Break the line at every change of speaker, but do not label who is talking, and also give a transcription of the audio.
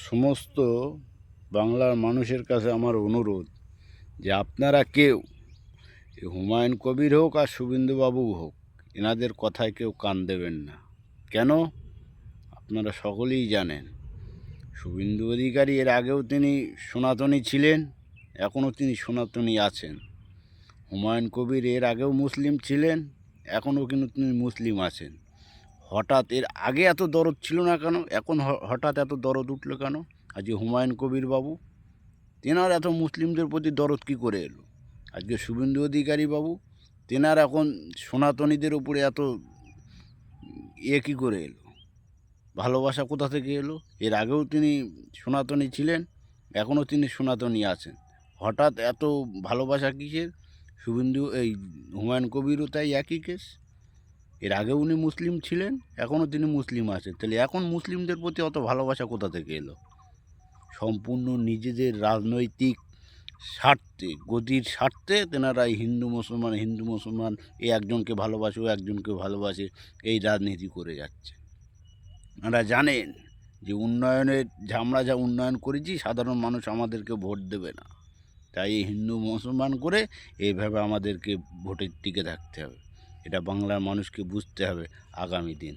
সমস্ত বাংলার মানুষের কাছে আমার অনুরোধ যে আপনারা কেউ হুমায়ুন কবির হোক আর শুভেন্দুবাবু হোক, এনাদের কথায় কেউ কান দেবেন না। কেন? আপনারা সকলেই জানেন শুভেন্দু অধিকারী এর আগেও তিনি সনাতনী ছিলেন, এখনও তিনি সনাতনী আছেন। হুমায়ুন কবির এর আগেও মুসলিম ছিলেন, এখনও কিন্তু তিনি মুসলিম আছেন। হঠাৎ এর আগে এত দরদ ছিল না কেন, এখন হঠাৎ এত দরদ উঠলো কেন? আজকে হুমায়ুন কবির বাবু, তেনার এত মুসলিমদের প্রতি দরদ কী করে এলো? আজকে শুভেন্দু অধিকারী বাবু, তেনার এখন সনাতনীদের উপরে এত কী করে এলো? ভালোবাসা কোথা থেকে এলো? এর আগেও তিনি সনাতনী ছিলেন, এখনও তিনি সনাতনী আছেন। হঠাৎ এত ভালোবাসা কিসের? হুমায়ুন কবিরও তাই একই কেস। এর আগেও উনি মুসলিম ছিলেন, এখনও তিনি মুসলিম আছেন। তাহলে এখন মুসলিমদের প্রতি অত ভালোবাসা কোথা থেকে এলো? সম্পূর্ণ নিজেদের রাজনৈতিক স্বার্থে, গদির স্বার্থে তেনারা হিন্দু মুসলমান এই একজনকে ভালোবাসে, ও একজনকে ভালোবাসে, এই রাজনীতি করে যাচ্ছে। আপনারা জানেন যে আমরা যা উন্নয়ন করেছি, সাধারণ মানুষ আমাদেরকে ভোট দেবে না। তাই এই হিন্দু মুসলমান করে এইভাবে আমাদেরকে ভোটের টিকে থাকতে হবে। এটা বাংলার মানুষকে বুঝতে হবে আগামী দিন।